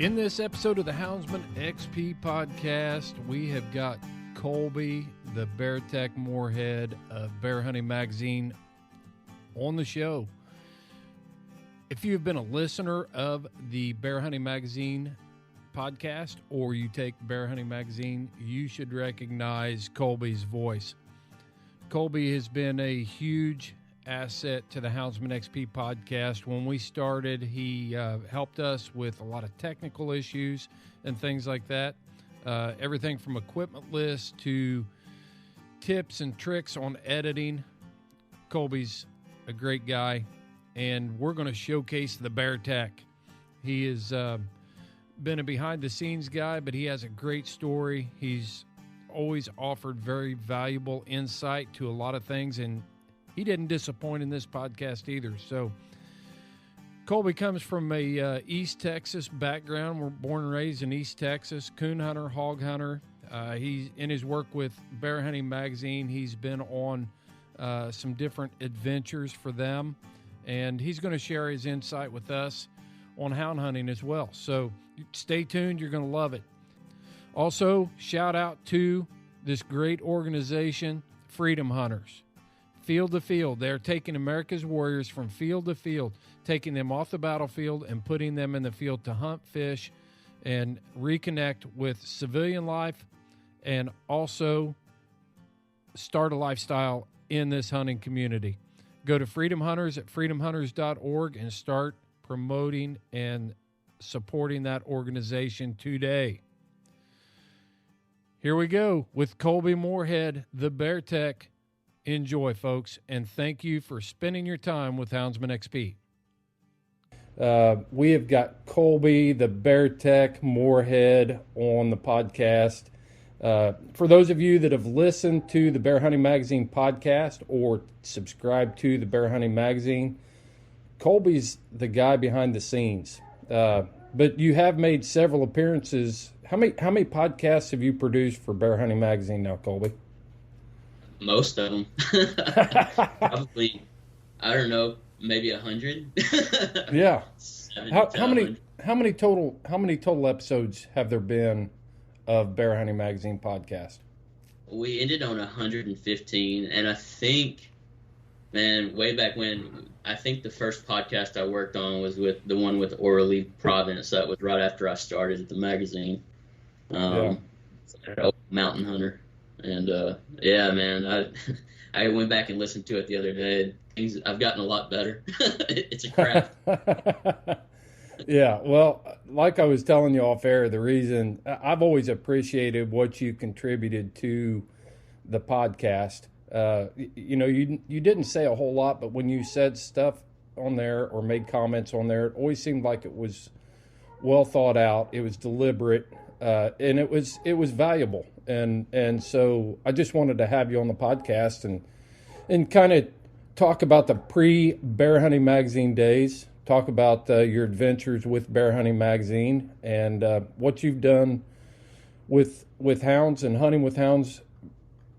In this episode of the Houndsman XP podcast, we have got Kolby, the Beartech Morehead of Bear Hunting Magazine, on the show. If you've been a listener of the Bear Hunting Magazine podcast, or you take Bear Hunting Magazine, you should recognize Kolby's voice. Kolby has been a huge asset to the Houndsman XP podcast. When we started, he helped us with a lot of technical issues and things like that. Everything from equipment lists to tips and tricks on editing. Kolby's a great guy, and we're going to showcase the Beartech. He has been a behind-the-scenes guy, but he has a great story. He's always offered very valuable insight to a lot of things, and he didn't disappoint in this podcast either. So Kolby comes from a East Texas background. We're born and raised in East Texas, coon hunter, hog hunter. He's in his work with Bear Hunting Magazine. He's been on some different adventures for them, and he's going to share his insight with us on hound hunting as well. So stay tuned. You're going to love it. Also, shout out to this great organization, Freedom Hunters. Field to field. They're taking America's warriors from field to field, taking them off the battlefield and putting them in the field to hunt, fish, and reconnect with civilian life, and also start a lifestyle in this hunting community. Go to Freedom Hunters at freedomhunters.org and start promoting and supporting that organization today. Here we go with Kolby Morehead, the Beartech. Enjoy, folks, and thank you for spending your time with Houndsman XP. We have got Kolby, the Beartech Morehead, on the podcast. For those of you that have listened to the Bear Hunting Magazine podcast or subscribed to the Bear Hunting Magazine, Kolby's the guy behind the scenes. But you have made several appearances. How many podcasts have you produced for Bear Hunting Magazine now, Kolby? Most of them. Probably, I don't know, maybe 100. Yeah. How many total episodes have there been of Bear Hunting Magazine podcast? We ended on 115, and I think, man, way back when, I think the first podcast I worked on was with the one with Orally Province. That was right after I started at the magazine. Mountain Hunter. And, yeah, man, I went back and listened to it the other day. I've gotten a lot better. It's a craft. Yeah, well, like I was telling you off air, the reason I've always appreciated what you contributed to the podcast. You didn't say a whole lot, but when you said stuff on there or made comments on there, it always seemed like it was well thought out. It was deliberate, and it was valuable. And so I just wanted to have you on the podcast and kind of talk about the pre-Bear Hunting Magazine days, talk about your adventures with Bear Hunting Magazine and what you've done with hounds and hunting with hounds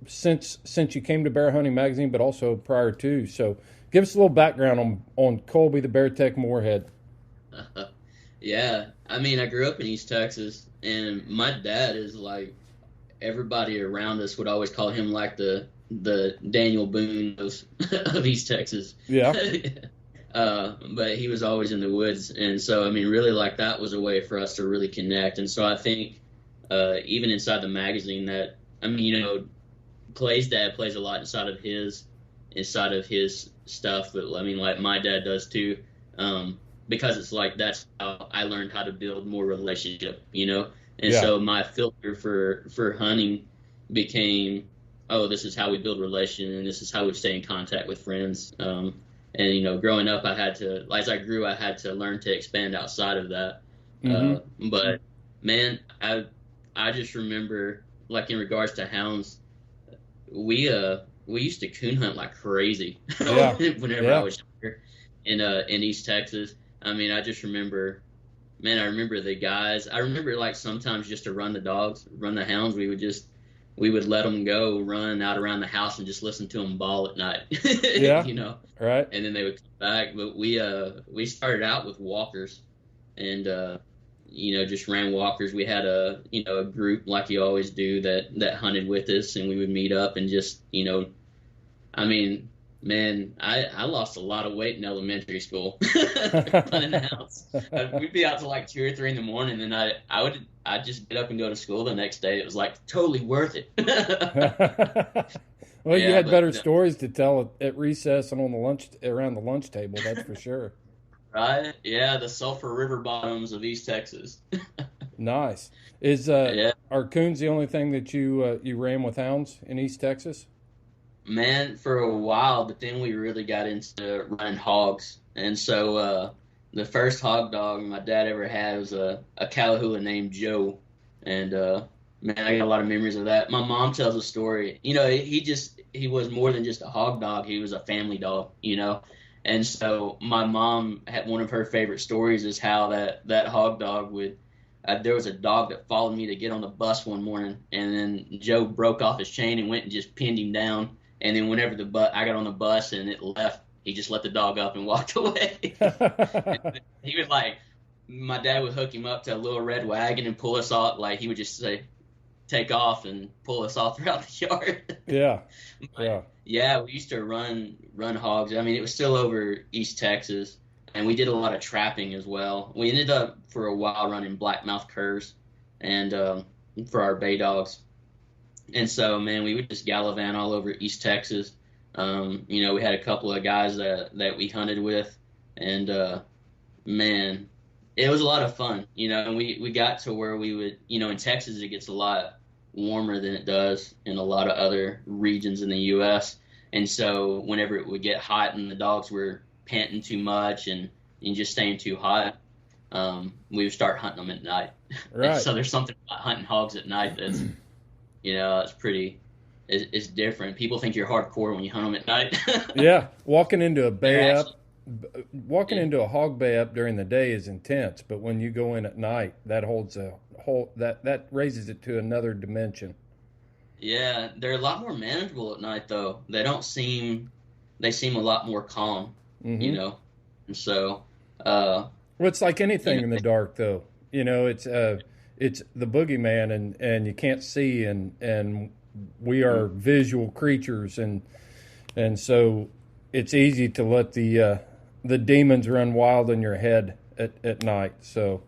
since you came to Bear Hunting Magazine, but also prior to. So give us a little background on Kolby the Beartech Morehead. Yeah, I mean, I grew up in East Texas, and my dad is like, everybody around us would always call him like the Daniel Boone of East Texas. Yeah. But he was always in the woods. And so, I mean, really like that was a way for us to really connect. And so I think even inside the magazine that, I mean, Clay's dad plays a lot inside of his stuff. But I mean, like my dad does too. Because it's like, that's how I learned how to build more relationship, And so my filter for hunting became, this is how we build relation, and this is how we stay in contact with friends. And, growing up, as I grew, I had to learn to expand outside of that. Mm-hmm. But, man, I just remember, like, in regards to hounds, we used to coon hunt like crazy whenever I was younger in East Texas. I mean, I just remember... Man, I remember the guys. I remember, like, sometimes just to run the dogs, run the hounds, we would let them go run out around the house and just listen to them bawl at night. Yeah. Right. And then they would come back. But we started out with walkers, and just ran walkers. We had a group like you always do that hunted with us, and we would meet up and just, I mean, man, I lost a lot of weight in elementary school running hounds. We'd be out till like 2 or 3 in the morning, and I'd just get up and go to school the next day. It was like totally worth it. Well, you had better stories to tell at recess and on around the lunch table. That's for sure. Right? Yeah, the Sulphur River bottoms of East Texas. Nice. Are coons the only thing that you ran with hounds in East Texas? Man, for a while, but then we really got into running hogs. And so the first hog dog my dad ever had was a Callahoola named Joe. And man, I got a lot of memories of that. My mom tells a story. He was more than just a hog dog. He was a family dog, And so my mom had one of her favorite stories is how that hog dog would there was a dog that followed me to get on the bus one morning, and then Joe broke off his chain and went and just pinned him down. And then whenever I got on the bus and it left, he just let the dog up and walked away. He was like, my dad would hook him up to a little red wagon and pull us off. Like he would just say, take off and pull us all throughout the yard. Yeah. Yeah, we used to run hogs. I mean, it was still over East Texas, and we did a lot of trapping as well. We ended up for a while running blackmouth curs and for our bay dogs. And so, man, we would just gallivant all over East Texas. We had a couple of guys that we hunted with, and man, it was a lot of fun. And we got to where we would, in Texas it gets a lot warmer than it does in a lot of other regions in the U.S. And so whenever it would get hot and the dogs were panting too much and just staying too hot, we would start hunting them at night. Right. So there's something about hunting hogs at night that's, it's different. People think you're hardcore when you hunt them at night. Yeah. Walking into a hog bay up during the day is intense, but when you go in at night, that holds that raises it to another dimension. Yeah, they're a lot more manageable at night though. They seem a lot more calm, Mm-hmm. And so well, it's like anything in the dark though. It's the boogeyman and you can't see and we are visual creatures and so it's easy to let the demons run wild in your head at night. So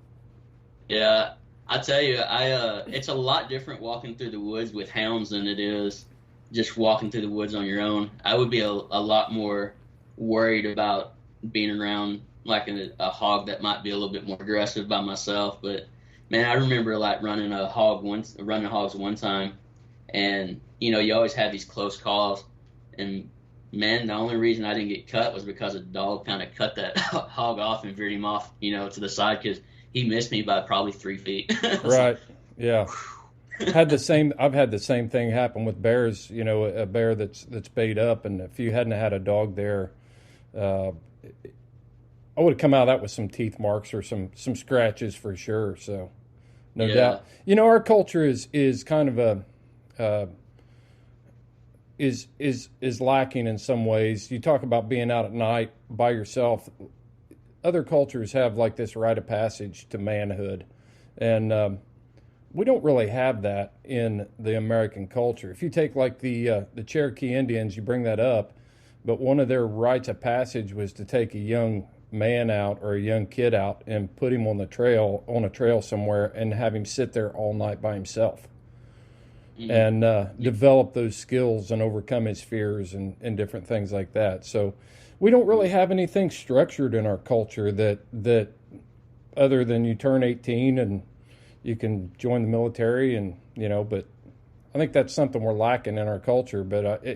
yeah, I tell you, it's a lot different walking through the woods with hounds than it is just walking through the woods on your own. I would be a lot more worried about being around like a hog that might be a little bit more aggressive by myself. But man, I remember like running hogs one time, and you always have these close calls, and man, the only reason I didn't get cut was because a dog kind of cut that hog off and veered him off, to the side because he missed me by probably 3 feet. Right. Yeah. I've had the same thing happen with bears, a bear that's bayed up, and if you hadn't had a dog there, I would have come out of that with some teeth marks or some scratches for sure. So no doubt. Our culture is kind of is lacking in some ways. You talk about being out at night by yourself. Other cultures have like this rite of passage to manhood, and we don't really have that in the American culture. If you take like the Cherokee Indians, you bring that up, but one of their rites of passage was to take a young man out or a young kid out and put him on a trail somewhere and have him sit there all night by himself. And develop those skills and overcome his fears and different things like that. So we don't really have anything structured in our culture that other than you turn 18 and you can join the military and, but I think that's something we're lacking in our culture. But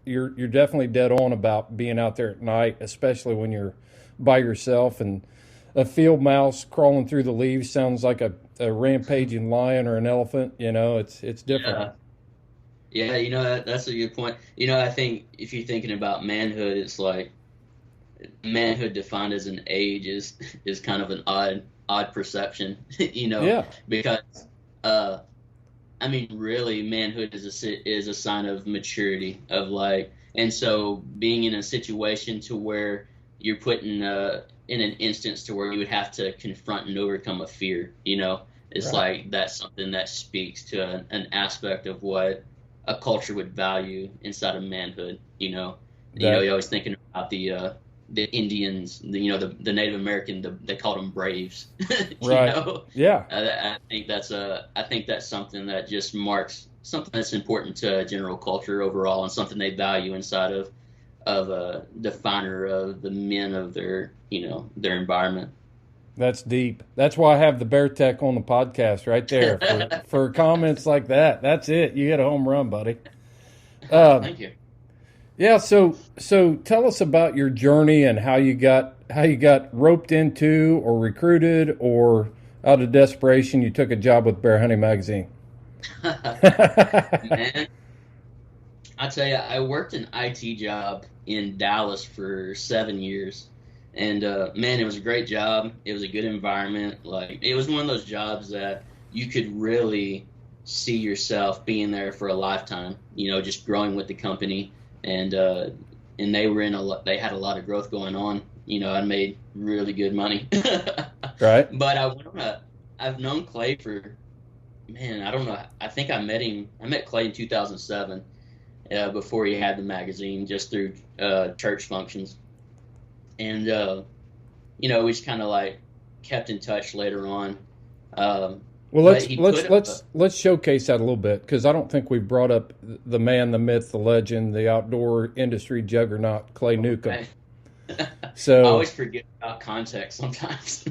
you're definitely dead on about being out there at night, especially when you're by yourself, and a field mouse crawling through the leaves sounds like a rampaging lion or an elephant. It's different. Yeah, that's a good point. I think if you're thinking about manhood, it's like manhood defined as an age is kind of an odd perception, Yeah. Because really manhood is a sign of maturity of like, and so being in a situation to where you're put in in an instance to where you would have to confront and overcome a fear. It's Right. like that's something that speaks to an aspect of what a culture would value inside of manhood. You're always thinking about the Indians, the Native American, they called them braves. Right. Yeah. I think that's something that just marks something that's important to general culture overall, and something they value inside of a definer of the men of their environment. That's deep. That's why I have the Bear Tech on the podcast right there for comments like that. That's it. You hit a home run, buddy. Thank you. Yeah. So tell us about your journey and how you got roped into or recruited, or out of desperation you took a job with Bear Hunting Magazine. Man, I tell you, I worked an IT job in Dallas for 7 years. And, man, it was a great job. It was a good environment. Like, it was one of those jobs that you could really see yourself being there for a lifetime, just growing with the company. And they were they had a lot of growth going on. I made really good money. Right. But I've known Clay for, man, I don't know. I think I met Clay in 2007, before he had the magazine, just through church functions. And, we just kind of like kept in touch later on. Well, let's showcase that a little bit, because I don't think we brought up the man, the myth, the legend, the outdoor industry juggernaut, Clay Newcomb. So I always forget about context sometimes,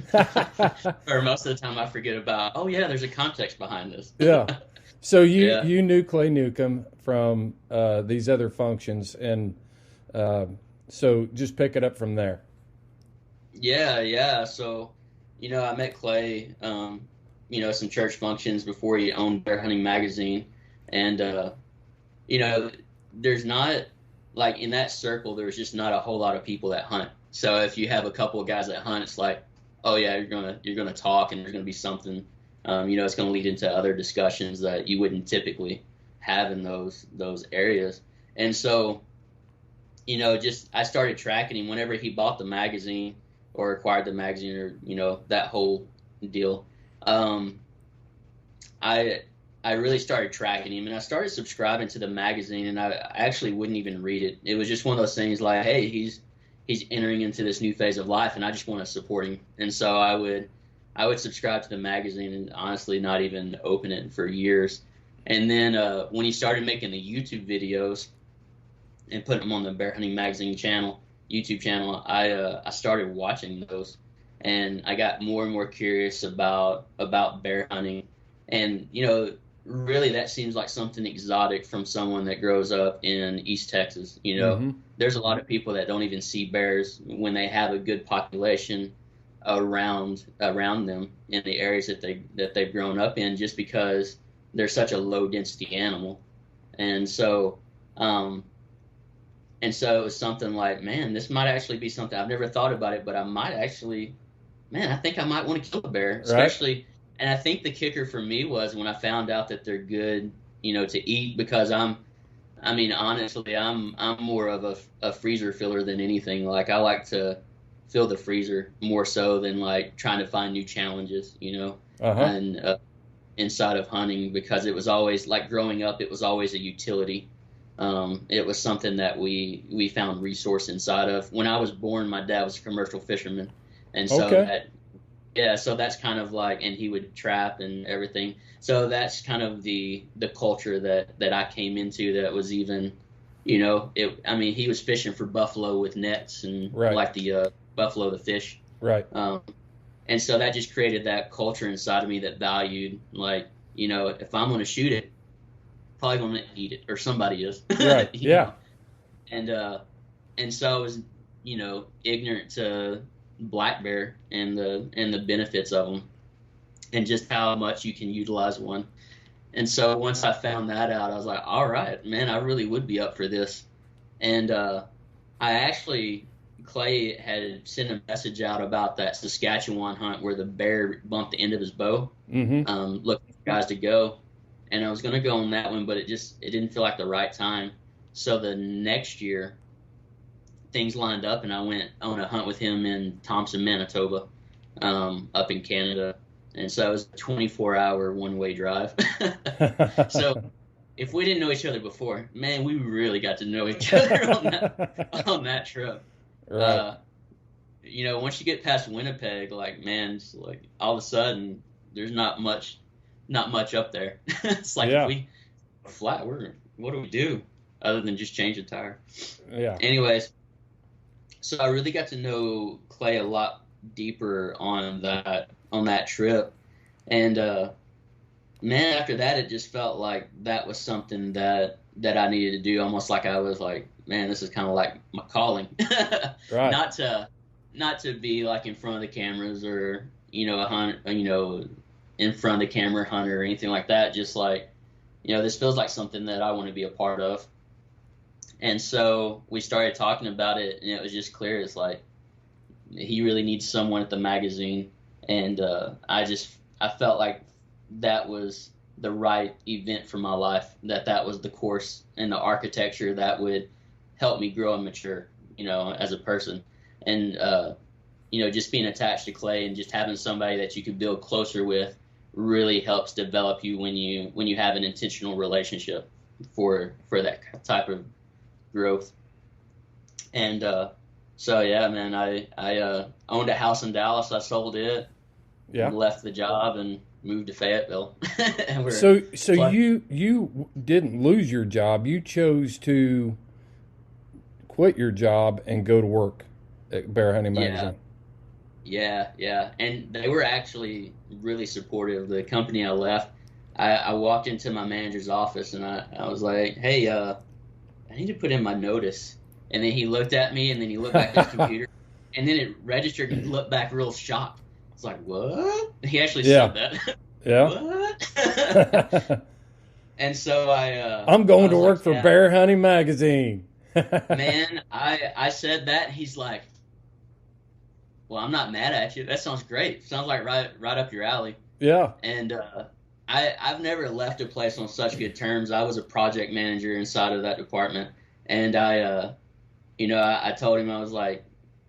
or most of the time I forget about, oh yeah, there's a context behind this. Yeah. So you knew Clay Newcomb from these other functions, and so just pick it up from there. Yeah. So, I met Clay, some church functions before he owned Bear Hunting Magazine. And, there's not, like, in that circle, there's just not a whole lot of people that hunt. So if you have a couple of guys that hunt, it's like, oh yeah, you're gonna talk, and there's gonna be something, it's gonna lead into other discussions that you wouldn't typically have in those areas. And so, I started tracking him whenever he bought the magazine or acquired the magazine, or, that whole deal. I really started tracking him, and I started subscribing to the magazine, and I actually wouldn't even read it. It was just one of those things like, hey, he's entering into this new phase of life, and I just want to support him. And so I would subscribe to the magazine and honestly not even open it for years. And then when he started making the YouTube videos and putting them on the Bear Hunting Magazine YouTube channel, I started watching those, and I got more and more curious about bear hunting. And, really that seems like something exotic from someone that grows up in East Texas. Mm-hmm. There's a lot of people that don't even see bears when they have a good population around them in the areas that they've grown up in, just because they're such a low density animal. And so it was something like, man, this might actually be something. I've never thought about it, but I think I might want to kill a bear, especially. Right. And I think the kicker for me was when I found out that they're good, to eat, because honestly, I'm more of a freezer filler than anything. Like, I like to fill the freezer more so than like trying to find new challenges, and inside of hunting, because it was always like growing up, it was always a utility. It was something that we found resource inside of. When I was born, my dad was a commercial fisherman, and so so that's kind of like, and he would trap and everything. So that's kind of the culture that I came into. That was even, he was fishing for buffalo with nets and like the buffalo, the fish. Right. And so that just created that culture inside of me that valued, like, if I'm going to shoot it, probably going to eat it, or somebody is. Right. Yeah. And so I was, ignorant to black bear and the benefits of them, and just how much you can utilize one. And so once I found that out, I was like, all right, man, I really would be up for this. And Clay had sent a message out about that Saskatchewan hunt where the bear bumped the end of his bow, looking for guys to go. And I was going to go on that one, but it didn't feel like the right time. So the next year, things lined up, and I went on a hunt with him in Thompson, Manitoba, up in Canada. And so it was a 24-hour one-way drive. So if we didn't know each other before, man, we really got to know each other on that trip. Right. You know, once you get past Winnipeg, like, man, it's like all of a sudden there's not much up there. It's like, if we flat, what do we do other than just change a tire? Yeah. Anyways, so I really got to know Clay a lot deeper on that trip, and man, after that, it just felt like that was something that I needed to do. Almost like I was like, man, this is kind of like my calling. Right. Not to be like in front of the cameras or, you know, a hunt, you know, in front of the camera hunter or anything like that. Just like, you know, this feels like something that I want to be a part of. And so we started talking about it, and it was just clear. It's like, he really needs someone at the magazine. And I felt like that was the right event for my life, that was the course and the architecture that would help me grow and mature, you know, as a person. And, you know, just being attached to Clay and just having somebody that you could build closer with really helps develop you when you have an intentional relationship for that type of growth. And so, yeah, man, I owned a house in Dallas. I sold it, left the job, and moved to Fayetteville. And so you didn't lose your job. You chose to quit your job and go to work at Bear Hunting Magazine. Yeah. And they were actually really supportive. The company I left, I walked into my manager's office, and I was like, hey, I need to put in my notice. And then he looked at me, and then he looked back at his computer, and then it registered, and he looked back real shocked. It's like, what? He actually said that. Yeah. What? And so I'm going to work for Bear Hunting Magazine. Man, I said that. He's like, well, I'm not mad at you. That sounds great. Sounds like right up your alley. Yeah. And I've never left a place on such good terms. I was a project manager inside of that department, and I told him, I was like,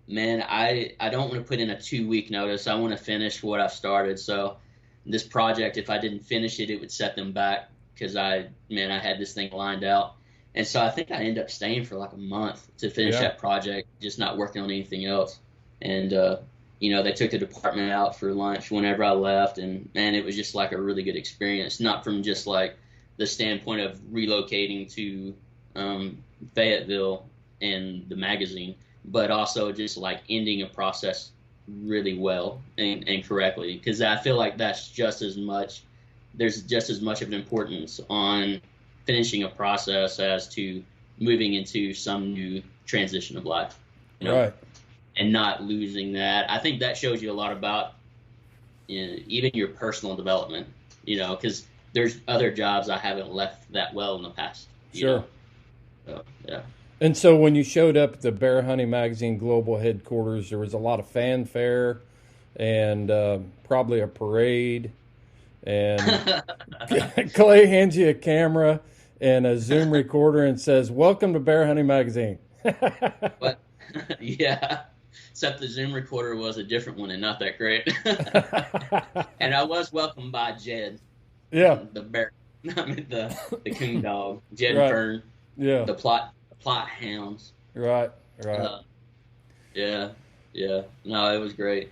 man, I don't want to put in a 2-week notice. I want to finish what I've started. So this project, if I didn't finish it, it would set them back, because I had this thing lined out. And so I think I ended up staying for like a month to finish that project, just not working on anything else. And, they took the department out for lunch whenever I left. And, man, it was just like a really good experience, not from just like the standpoint of relocating to Fayetteville and the magazine, but also just like ending a process really well and correctly. Because I feel like there's just as much of an importance on finishing a process as to moving into some new transition of life, right? And not losing that. I think that shows you a lot about, even your personal development, because there's other jobs I haven't left that well in the past. Sure. So, yeah. And so when you showed up at the Bear Hunting Magazine global headquarters, there was a lot of fanfare and probably a parade. And Clay hands you a camera and a Zoom recorder and says, "Welcome to Bear Hunting Magazine." But, yeah, except the Zoom recorder was a different one and not that great. And I was welcomed by Jed. Yeah. The bear, the coon dog, Jed Right. and Fern. Yeah. The plot hounds. Right. Yeah. No, it was great.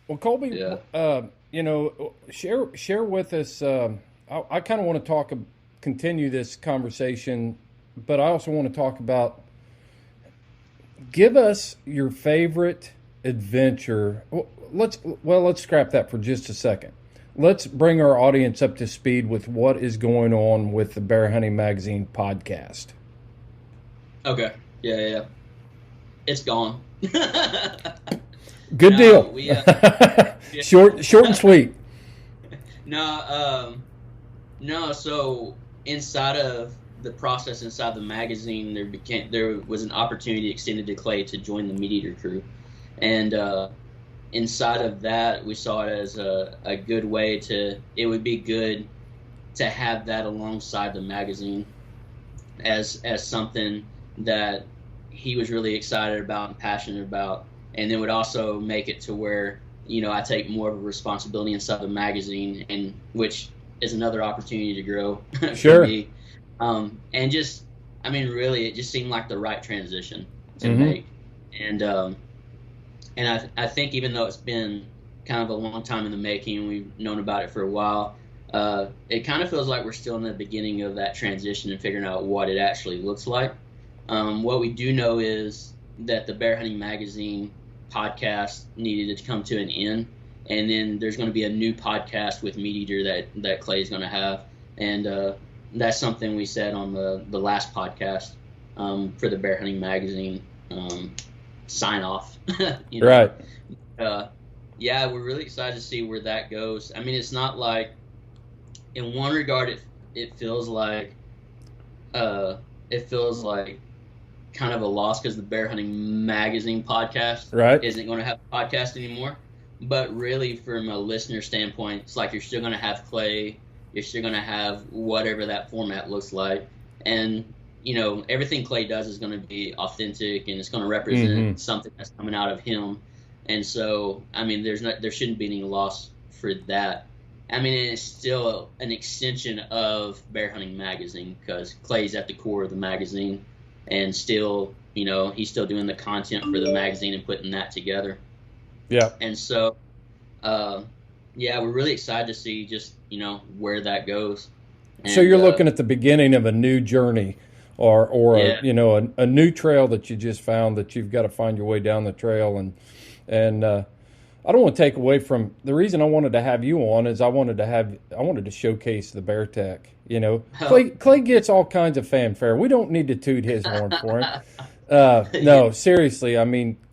Well, Kolby, share with us. I kind of want to continue this conversation, but I also want to talk about. Give us your favorite adventure. Let's scrap that for just a second. Let's bring our audience up to speed with what is going on with the Bear Hunting Magazine podcast. Okay. Yeah. It's gone. Good deal. Short and sweet. No. So inside of the process, inside the magazine, there was an opportunity extended to Clay to join the Meat Eater crew, and inside of that, we saw it as a good way it would be good to have that alongside the magazine as something that he was really excited about and passionate about, and then would also make it to where, I take more of a responsibility inside the magazine, and which is another opportunity to grow Sure. for me. And just, really, it just seemed like the right transition to make. And I think even though it's been kind of a long time in the making, and we've known about it for a while, it kind of feels like we're still in the beginning of that transition and figuring out what it actually looks like. What we do know is that the Bear Hunting Magazine podcast needed to come to an end, and then there's going to be a new podcast with Meat Eater that Clay's going to have, and that's something we said on the last podcast for the Bear Hunting Magazine sign off. Right. Yeah, we're really excited to see where that goes. It's not like, in one regard, it feels like kind of a loss because the Bear Hunting Magazine podcast isn't going to have a podcast anymore. But really, from a listener standpoint, it's like you're still going to have Clay, you're still going to have whatever that format looks like, and everything Clay does is going to be authentic, and it's going to represent something that's coming out of him. And so, there shouldn't be any loss for that. It's still an extension of Bear Hunting Magazine because Clay's at the core of the magazine, and still, he's still doing the content for the magazine and putting that together. Yeah. And so, we're really excited to see just, where that goes. And, so you're looking at the beginning of a new journey, or a new trail that you just found that you've got to find your way down the trail. And I don't want to take away from the reason I wanted to have you on is I wanted to showcase the Bear Tech. Clay gets all kinds of fanfare. We don't need to toot his horn for him. No, seriously.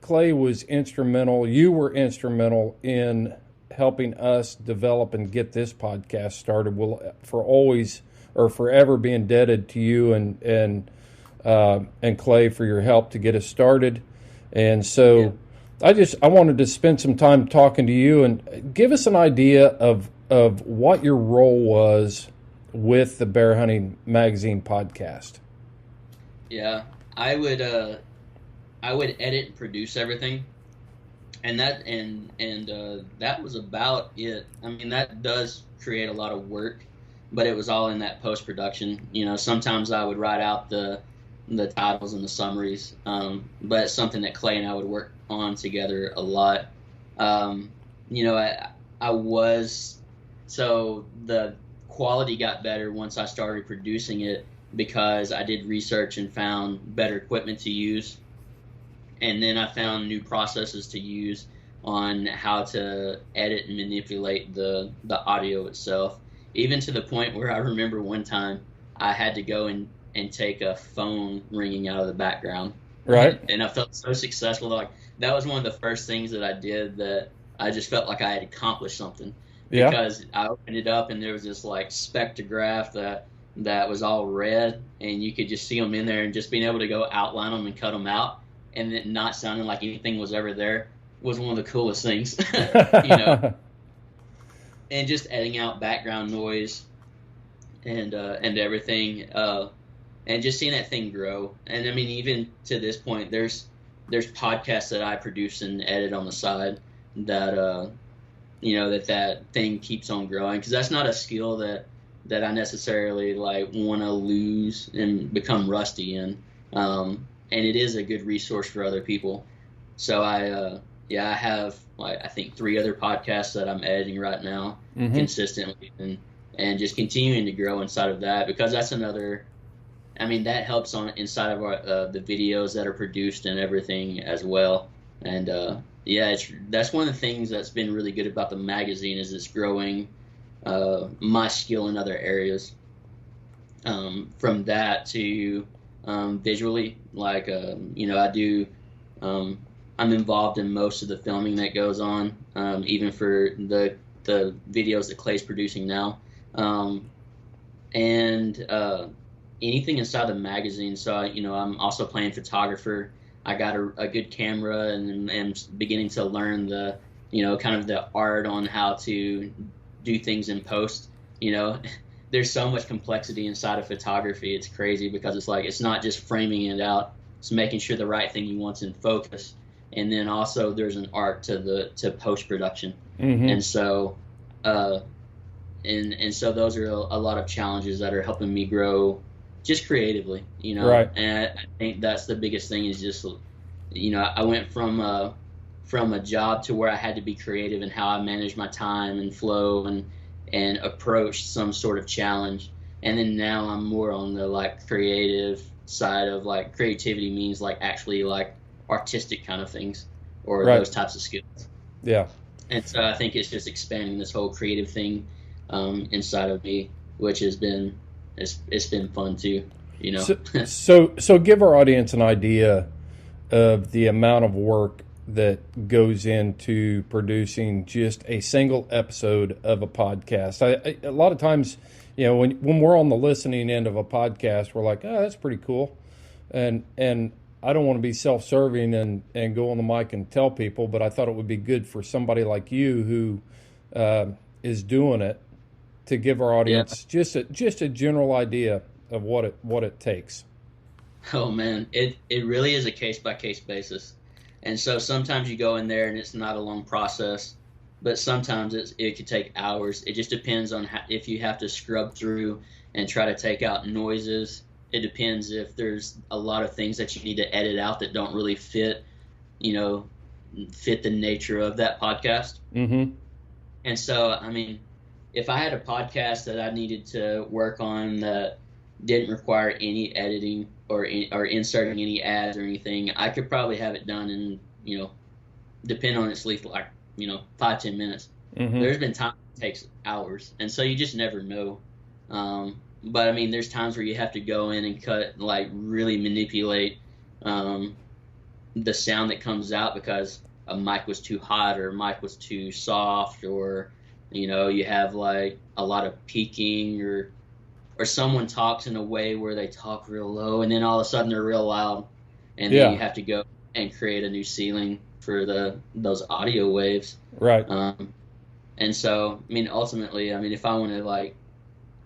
Clay was instrumental. You were instrumental in helping us develop and get this podcast started. We'll forever be indebted to you and Clay for your help to get us started. And so I wanted to spend some time talking to you and give us an idea of what your role was with the Bear Hunting Magazine podcast. Yeah, I would edit and produce everything, and that was about it. That does create a lot of work, but it was all in that post-production. Sometimes I would write out the titles and the summaries, but it's something that Clay and I would work on together a lot. So the quality got better once I started producing it because I did research and found better equipment to use. And then I found new processes to use on how to edit and manipulate the audio itself, even to the point where I remember one time I had to go and take a phone ringing out of the background. Right. And I felt so successful. Like, that was one of the first things that I did that I just felt like I had accomplished something. Yeah. Because I opened it up and there was this spectrograph that was all red, and you could just see them in there, and just being able to go outline them and cut them out and it not sounding like anything was ever there was one of the coolest things. And just editing out background noise and everything, and just seeing that thing grow. And even to this point, there's podcasts that I produce and edit on the side that that thing keeps on growing, because that's not a skill that I necessarily want to lose and become rusty in. And it is a good resource for other people. So I have I think 3 other podcasts that I'm editing right now consistently, and just continuing to grow inside of that, because that's another. That helps inside of our the videos that are produced and everything as well. And that's one of the things that's been really good about the magazine, is it's growing my skill in other areas. From that to visually, I do. I'm involved in most of the filming that goes on, even for the videos that Clay's producing now, and anything inside the magazine. So I'm also playing photographer. I got a good camera, and am beginning to learn the kind of the art on how to do things in post. There's so much complexity inside of photography. It's crazy, because it's not just framing it out it's making sure the right thing you want's in focus. And then also there's an art to post-production. And so and so those are a lot of challenges that are helping me grow just creatively, you know. Right. And I think that's the biggest thing is just, you know, I went from a job to where I had to be creative in how I manage my time and flow and approach some sort of challenge. And then now I'm more on the like creative side of like creativity means like actually like artistic kind of things or those types of skills. Yeah. And so I think it's just expanding this whole creative thing inside of me, which has been it's been fun too, you know. So give our audience an idea of the amount of work that goes into producing just a single episode of a podcast. A lot of times, you know, when we're on the listening end of a podcast, we're like, oh, that's pretty cool. And I don't want to be self-serving and go on the mic and tell people, but I thought it would be good for somebody like you who is doing it to give our audience just a general idea of what it takes. Oh man, it really is a case-by-case basis. And so sometimes you go in there and it's not a long process, but sometimes it could take hours. It just depends on if you have to scrub through and try to take out noises. It depends if there's a lot of things that you need to edit out that don't really fit the nature of that podcast. And so, I mean, if I had a podcast that I needed to work on that didn't require any editing or inserting any ads or anything, I could probably have it done in, you know, depending on its length, like, you know, 5-10 minutes. There's been times it takes hours, and so you just never know. But I mean, there's times where you have to go in and cut, like really manipulate the sound that comes out because a mic was too hot or a mic was too soft, or, you know, you have like a lot of peaking or someone talks in a way where they talk real low and then all of a sudden they're real loud, and then you have to go and create a new ceiling for those audio waves. Right. And so, I mean, ultimately, I mean, if I want to like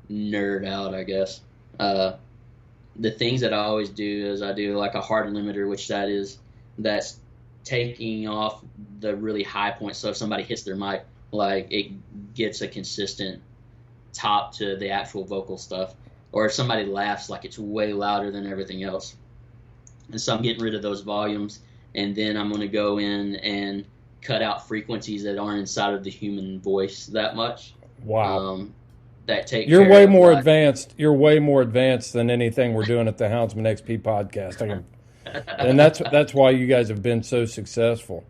nerd out, I guess, the things that I always do is I do like a hard limiter, which that's taking off the really high points. So if somebody hits their mic, like it gets a consistent top to the actual vocal stuff, or if somebody laughs, like it's way louder than everything else. And so I'm getting rid of those volumes, and then I'm going to go in and cut out frequencies that aren't inside of the human voice that much. Wow. That take You're way more advanced. You're way more advanced than anything we're doing at the Houndsman XP podcast. And that's why you guys have been so successful.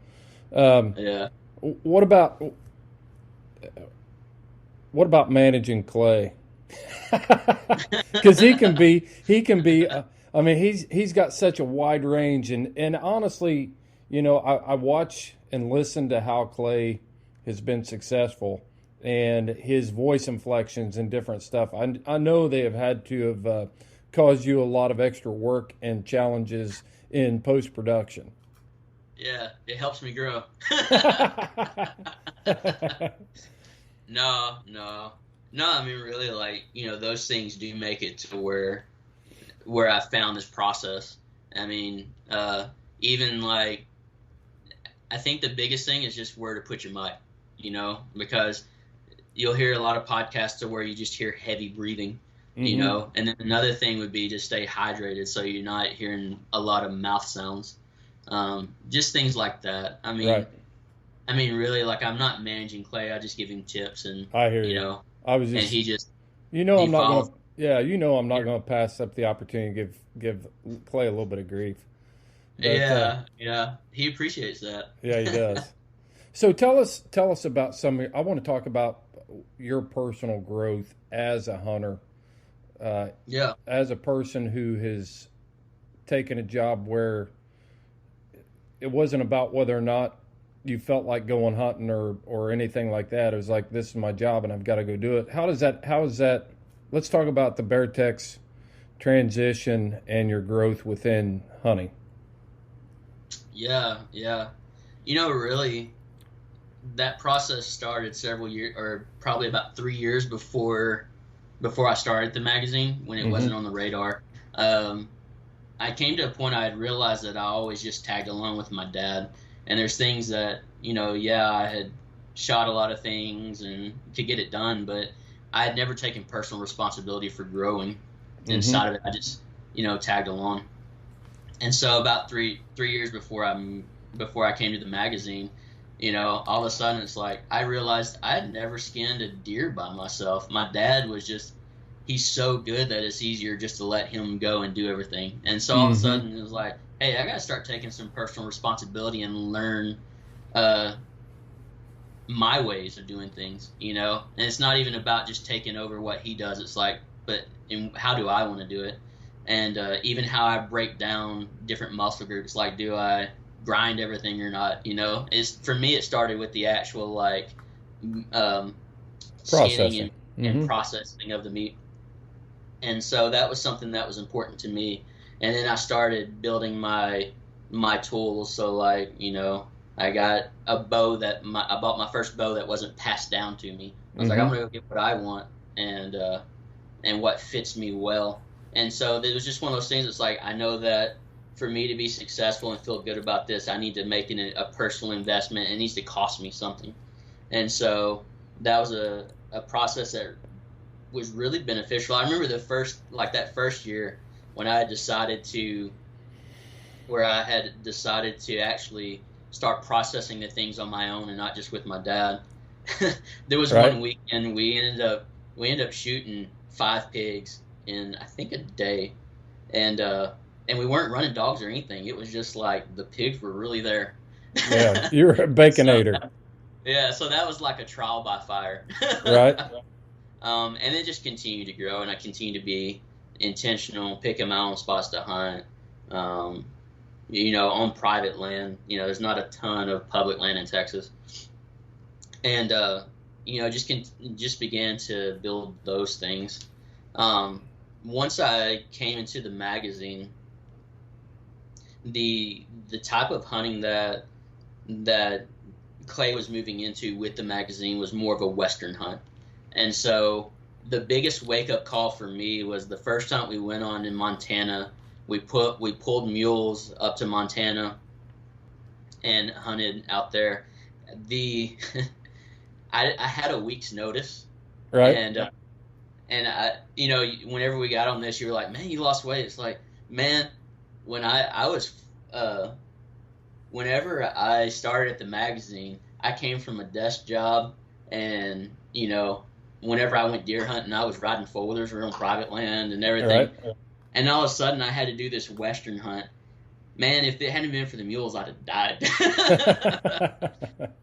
What about managing Clay? Because he can be. I mean, he's got such a wide range, and honestly, you know, I watch and listen to how Clay has been successful, and his voice inflections and different stuff. I know they have had to have caused you a lot of extra work and challenges in post-production. Yeah, it helps me grow. No. I mean, really, like, you know, those things do make it to where I found this process. I mean, even like, I think the biggest thing is just where to put your mic, you know, because you'll hear a lot of podcasts where you just hear heavy breathing, you know, and then another thing would be to stay hydrated so you're not hearing a lot of mouth sounds, just things like that. I mean, really, like, I'm not managing Clay. I just give him tips, and I hear you. Know, and he just, you know, I'm not going to. Yeah, you know, I'm not going to pass up the opportunity to give Clay a little bit of grief. But, yeah, he appreciates that. Yeah, he does. So tell us about I want to talk about your personal growth as a hunter. As a person who has taken a job where it wasn't about whether or not you felt like going hunting or anything like that. It was like, this is my job and I've got to go do it. How is that? Let's talk about the Beartech's transition and your growth within hunting. Yeah. You know, really, that process started several years, or probably about 3 years before I started the magazine, when it wasn't on the radar. I I came to a point I had realized that I always just tagged along with my dad. And there's things that, I had shot a lot of things and to get it done, but I had never taken personal responsibility for growing inside of it. I just, tagged along. And so about three years before I came to the magazine, all of a sudden it's like I realized I had never skinned a deer by myself. My dad was just, he's so good that it's easier just to let him go and do everything. And so all of a sudden it was like, hey, I got to start taking some personal responsibility and learn my ways of doing things, And it's not even about just taking over what he does. It's like, but how do I want to do it? And even how I break down different muscle groups, like do I grind everything or not? For me, it started with the actual processing and processing of the meat. And so that was something that was important to me. And then I started building my tools. So I got a bow I bought my first bow that wasn't passed down to me. I was like, I'm gonna go get what I want and what fits me well. And so it was just one of those things. It's like, I know that for me to be successful and feel good about this, I need to make it a personal investment. It needs to cost me something. And so that was a process that was really beneficial. I remember that first year when I had decided to actually start processing the things on my own and not just with my dad. There was one weekend we ended up shooting 5 pigs in I think a day, and we weren't running dogs or anything. It was just like the pigs were really there. Yeah, you're a baconator. So that was like a trial by fire. Right. And it just continued to grow, and I continued to be intentional, picking my own spots to hunt. On private land. There's not a ton of public land in Texas, and just began to build those things. Once I came into the magazine, the type of hunting that Clay was moving into with the magazine was more of a Western hunt. And so the biggest wake-up call for me was the first hunt we went on in Montana. We pulled mules up to Montana and hunted out there. I had a week's notice, right? And I, whenever we got on this, you were like, man, you lost weight. It's like, man, when whenever I started at the magazine, I came from a desk job, and whenever I went deer hunting, I was riding folders on private land and everything. Right. And all of a sudden, I had to do this Western hunt. Man, if it hadn't been for the mules, I'd have died.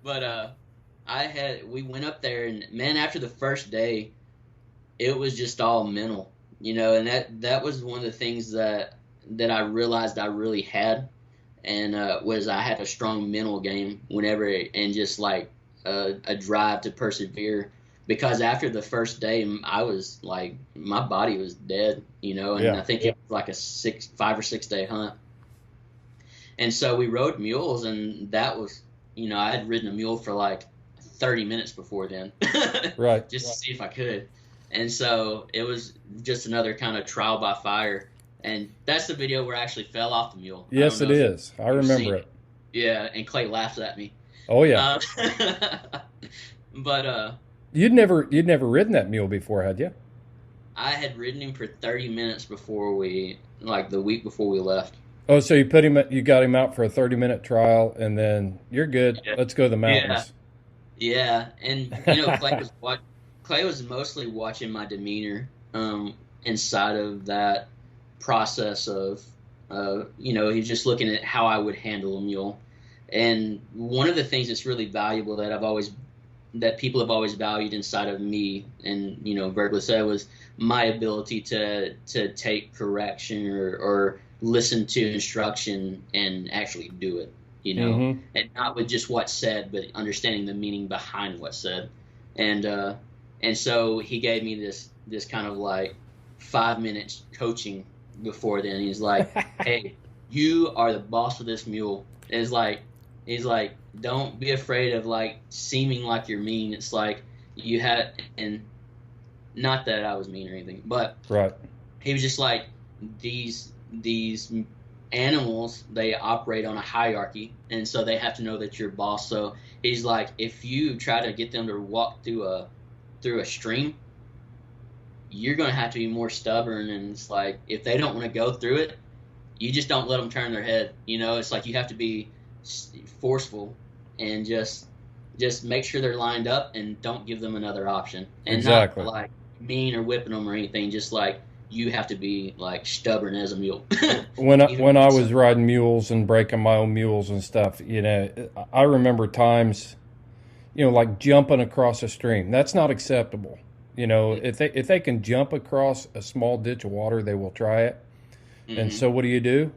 But we went up there, and man, after the first day, it was just all mental, and that was one of the things that I realized I really had, and was I had a strong mental game and just like a drive to persevere. Because after the first day, I was like, my body was dead, and I think it was like a 5 or 6 day hunt. And so we rode mules, and that was, I had ridden a mule for like 30 minutes before then, right? Just to see if I could. And so it was just another kind of trial by fire. And that's the video where I actually fell off the mule. Yes, it is. I remember it. Yeah, and Clay laughed at me. Oh yeah. But You'd never ridden that mule before, had you? I had ridden him for 30 minutes before the week before we left. Oh, so you got him out for a 30-minute trial, and then you're good. Yeah. Let's go to the mountains. Yeah. And Clay was mostly watching my demeanor inside of that process of he's just looking at how I would handle a mule. And one of the things that's really valuable that people have always valued inside of me, and verbally said, was my ability to take correction or listen to instruction and actually do it, and not with just what's said, but understanding the meaning behind what's said. And so he gave me this kind of like 5 minutes coaching before then. He's like, hey, you are the boss of this mule. He's like, don't be afraid of like seeming like you're mean. It's like you had, and not that I was mean or anything, but right. He was just like, these these animals, they operate on a hierarchy, and so they have to know that you're boss. So he's like, if you try to get them to walk through a stream, you're going to have to be more stubborn. And it's like, if they don't want to go through it, you just don't let them turn their head. It's like you have to be forceful and just make sure they're lined up and don't give them another option. And exactly. Not like mean or whipping them or anything. Just like you have to be like stubborn as a mule. When I was riding mules and breaking my own mules and stuff, I remember times, like jumping across a stream. That's not acceptable. If they can jump across a small ditch of water, they will try it. Mm-hmm. And so what do?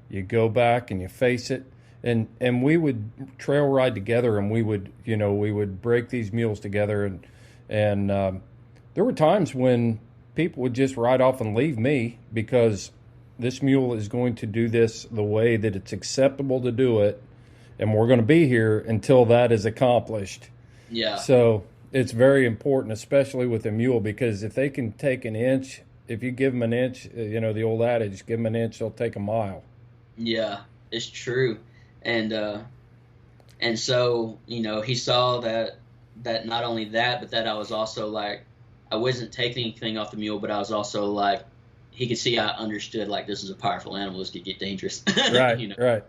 You go back and you face it. And we would trail ride together, and we would break these mules together. And there were times when people would just ride off and leave me because this mule is going to do this the way that it's acceptable to do it, and we're going to be here until that is accomplished. Yeah. So it's very important, especially with a mule, because if they can take an inch, if you give them an inch, the old adage, give them an inch, they'll take a mile. Yeah, it's true. And so, he saw that not only that, but that I was also like, I wasn't taking anything off the mule, but I was also like, he could see I understood, like, this is a powerful animal. This could get dangerous. Right, right.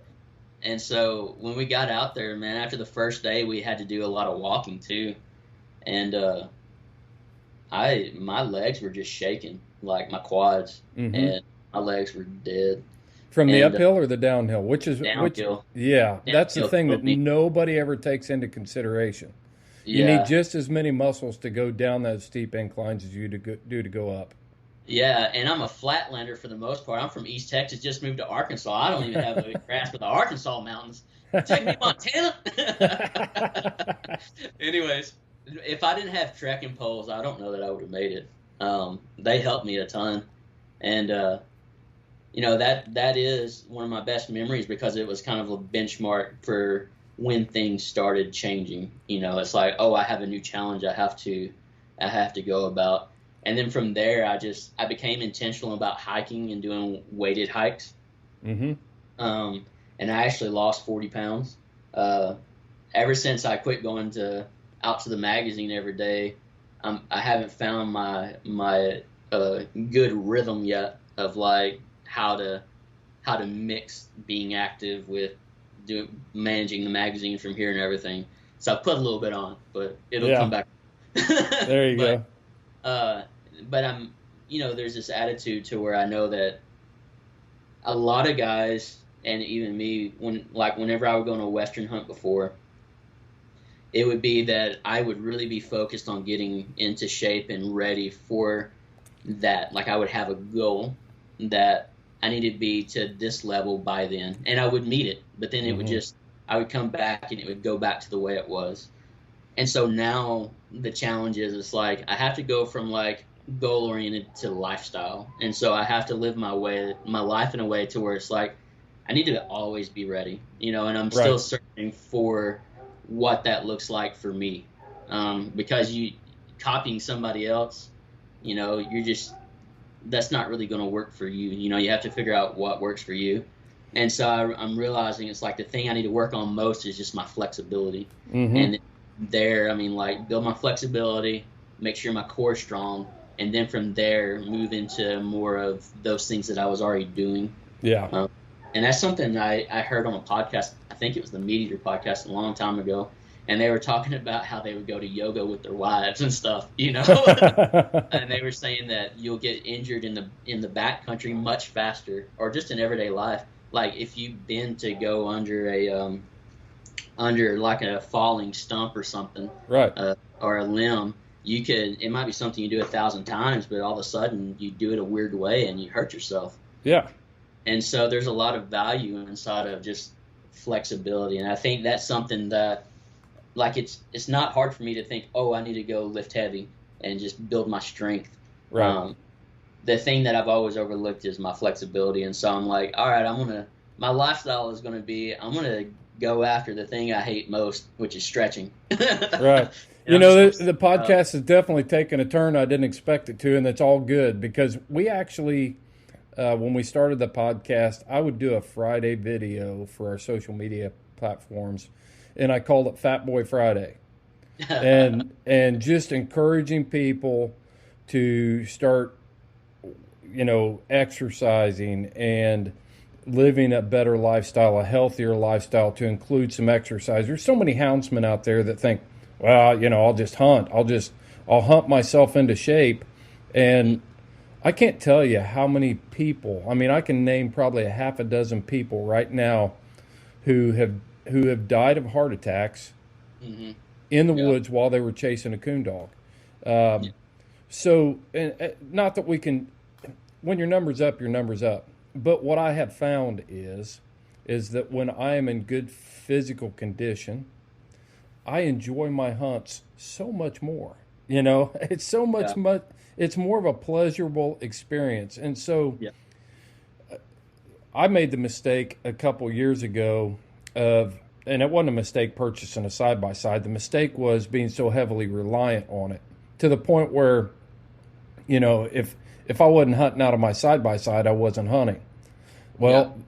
And so when we got out there, man, after the first day, we had to do a lot of walking too. And my legs were just shaking, like my quads, mm-hmm. and my legs were dead. From the uphill or the downhill? Downhill. Yeah, that's the thing that nobody ever takes into consideration. You need just as many muscles to go down those steep inclines as you do to go up. Yeah, and I'm a flatlander for the most part. I'm from East Texas, just moved to Arkansas. I don't even have a grasp of the Arkansas mountains. Take me to Montana. Anyways, if I didn't have trekking poles, I don't know that I would have made it. They helped me a ton. And, that is one of my best memories because it was kind of a benchmark for when things started changing. It's like, I have a new challenge I have to go about. And then from there, I became intentional about hiking and doing weighted hikes. Mm-hmm. And I actually lost 40 pounds. Ever since I quit going out to the magazine every day, I haven't found my good rhythm yet of like how to mix being active with managing the magazine from here and everything. So I put a little bit on, but it'll come back. There you go. But I'm, there's this attitude to where I know that a lot of guys, and even me, whenever I would go on a Western hunt before, it would be that I would really be focused on getting into shape and ready for that. Like I would have a goal that I needed to be to this level by then, and I would meet it. But then it would I would come back and it would go back to the way it was. And so now the challenge is, it's like I have to go from like goal oriented to lifestyle, and so I have to live my life in a way to where it's like I need to always be ready, and I'm still searching for what that looks like for me, because you copying somebody else, that's not really going to work for you. You have to figure out what works for you. And so I'm realizing it's like the thing I need to work on most is just my flexibility. Mm-hmm. And there, build my flexibility, make sure my core is strong, and then from there move into more of those things that I was already doing. Yeah. And that's something I heard on a podcast. I think it was the Meat Eater podcast a long time ago. And they were talking about how they would go to yoga with their wives and stuff, And they were saying that you'll get injured in the backcountry much faster, or just in everyday life. Like if you bend to go under like a falling stump or something, right, or a limb, it might be something you do 1,000 times, but all of a sudden you do it a weird way and you hurt yourself. Yeah. And so there's a lot of value inside of just flexibility, and I think that's something that, like, it's not hard for me to think, I need to go lift heavy and just build my strength. Right. The thing that I've always overlooked is my flexibility, and so I'm like, all right, my lifestyle is going to be, I'm going to go after the thing I hate most, which is stretching. Right. The podcast has definitely taken a turn I didn't expect it to, and that's all good because we actually when we started the podcast, I would do a Friday video for our social media platforms, and I called it Fat Boy Friday, and just encouraging people to start, exercising and living a better lifestyle, a healthier lifestyle, to include some exercise. There's so many houndsmen out there that think, well, I'll just hunt. I'll hunt myself into shape. And I can't tell you how many people, I can name probably a half a dozen people right now who have died of heart attacks in the woods while they were chasing a coon dog. So, and not that we can, when your number's up, your number's up. But what I have found is that when I am in good physical condition, I enjoy my hunts so much more. It's so much, it's more of a pleasurable experience. And so I made the mistake a couple years ago and it wasn't a mistake purchasing a side-by-side. The mistake was being so heavily reliant on it to the point where, if I wasn't hunting out of my side-by-side, I wasn't hunting. Well,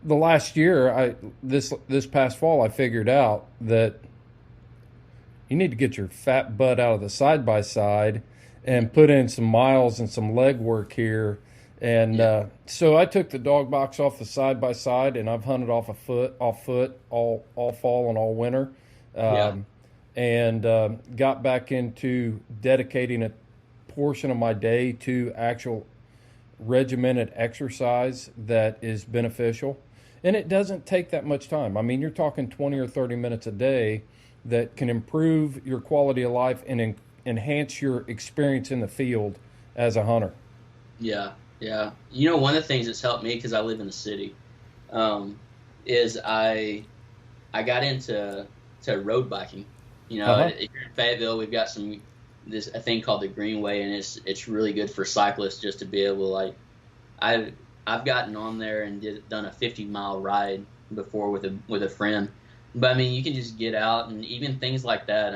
the last year, this past fall, I figured out that you need to get your fat butt out of the side-by-side and put in some miles and some leg work here. And so I took the dog box off the side-by-side, and I've hunted off foot all fall and all winter. And got back into dedicating a portion of my day to actual regimented exercise that is beneficial. And it doesn't take that much time. You're talking 20 or 30 minutes a day that can improve your quality of life and enhance your experience in the field as a hunter. Yeah. One of the things that's helped me, because I live in the city, is I got into road biking. Here in Fayetteville, we've got a thing called the Greenway, and it's really good for cyclists just to be able I've gotten on there and done a 50-mile ride before with a friend. But you can just get out, and even things like that.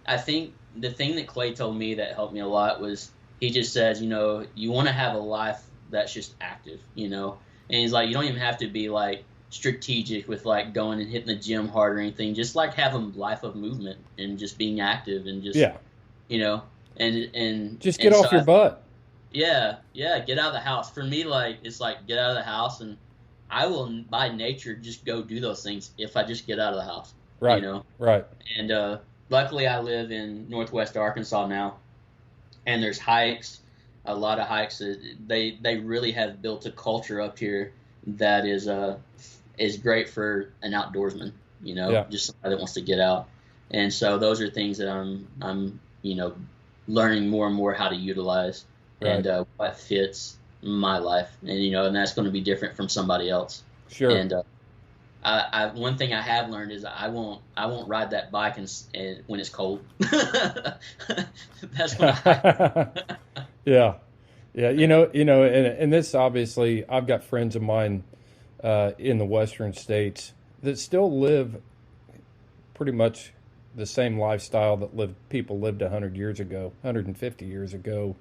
I think the thing that Clay told me that helped me a lot was, he just says, you want to have a life that's just active, and he's like, you don't even have to be strategic with going and hitting the gym hard or anything. Just have a life of movement and just being active and just and just get off your butt. Get out of the house. For me, it's get out of the house, and I will by nature just go do those things if I just get out of the house. Right. Right. And luckily I live in Northwest Arkansas now, and there's hikes, a lot of hikes. They really have built a culture up here that is great for an outdoorsman, just somebody that wants to get out. And so those are things that I'm learning more and more how to utilize, and what fits my life, and and that's going to be different from somebody else. Sure. And one thing I have learned is I won't ride that bike and when it's cold. That's when Yeah. And this, obviously, I've got friends of mine in the western states that still live pretty much the same lifestyle that people lived 100 years ago, 150 years ago.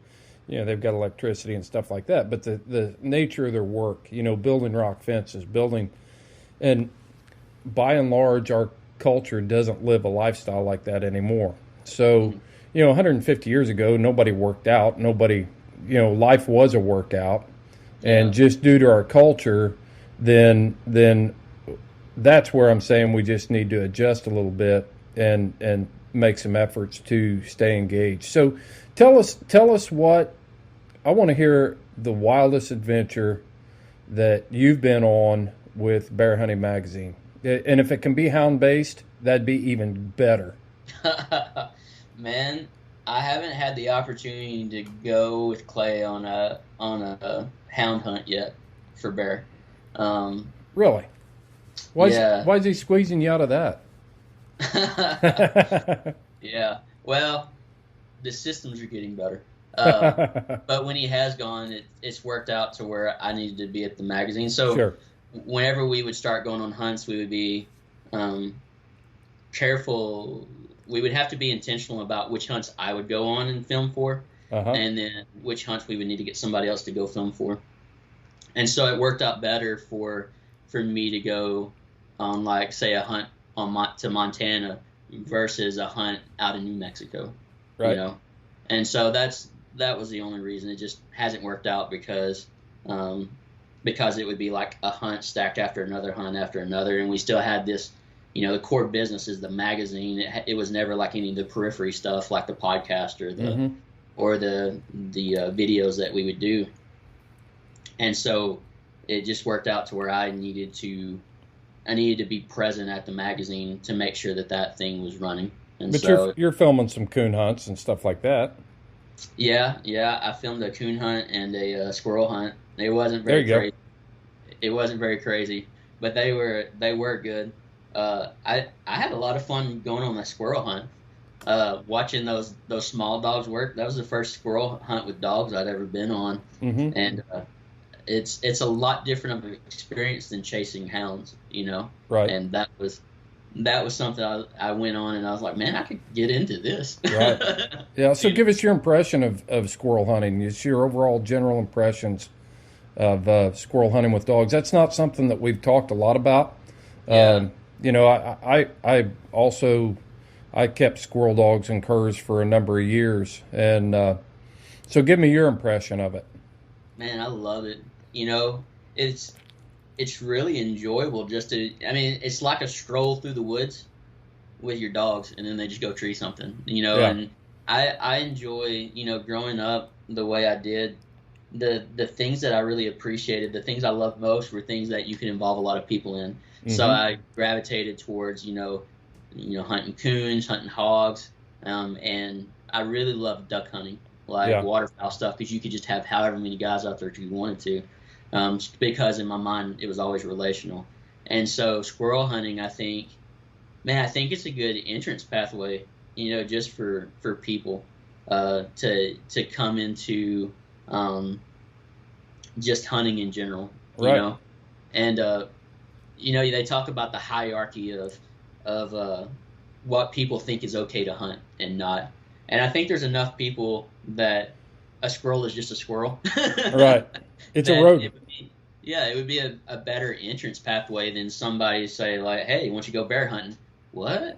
They've got electricity and stuff like that, but the nature of their work, building rock fences, and by and large, our culture doesn't live a lifestyle like that anymore. So, 150 years ago, nobody worked out. Nobody, life was a workout. And just due to our culture, then that's where I'm saying we just need to adjust a little bit and make some efforts to stay engaged. So tell us what, I want to hear the wildest adventure that you've been on with Bear Hunting Magazine. And if it can be hound-based, that'd be even better. Man, I haven't had the opportunity to go with Clay on a hound hunt yet for bear. Really? Why is he squeezing you out of that? Yeah. Well, the systems are getting better. But when he has gone, it's worked out to where I needed to be at the magazine. So sure. Whenever we would start going on hunts, we would be careful. We would have to be intentional about which hunts I would go on and film for, and then which hunts we would need to get somebody else to go film for. And so it worked out better for me to go on, like, say, a hunt to Montana versus a hunt out in New Mexico, right. You know. And so that was the only reason. It just hasn't worked out because it would be like a hunt stacked after another hunt after another, and we still had this, you know, the core business is the magazine. It was never like any of the periphery stuff like the podcast or the videos that we would do. And so it just worked out to where I needed to be present at the magazine to make sure that thing was running. And but so you're filming some coon hunts and stuff like that. Yeah. I filmed a coon hunt and a squirrel hunt. It wasn't There very you crazy. It wasn't very crazy, but they were good. I had a lot of fun going on the squirrel hunt, watching those small dogs work. That was the first squirrel hunt with dogs I'd ever been on, and it's a lot different of an experience than chasing hounds, you know. Right. And that was something I went on, and I was like, man, I could get into this. Right. Yeah. So give us your impression of squirrel hunting. Just your overall general impressions of squirrel hunting with dogs. That's not something that we've talked a lot about. Yeah. You know, I kept squirrel dogs and curs for a number of years, and so give me your impression of it. Man, I love it. You know, it's really enjoyable just to. I mean, it's like a stroll through the woods with your dogs, and then they just go tree something. You know, Yeah. And I enjoy, you know, growing up the way I did. The things that I really appreciated, the things I loved most were things that you could involve a lot of people in. So I gravitated towards, you know, hunting coons, hunting hogs, and I really loved duck hunting, like waterfowl stuff, because you could just have however many guys out there if you wanted to, because in my mind it was always relational. And so squirrel hunting, I think it's a good entrance pathway, you know, just for people to come into just hunting in general, you know. And you know, they talk about the hierarchy of what people think is okay to hunt and not. And I think there's enough people that a squirrel is just a squirrel. Right. It's a rodent. It would be a better entrance pathway than somebody say like, hey, why don't you go bear hunting? What?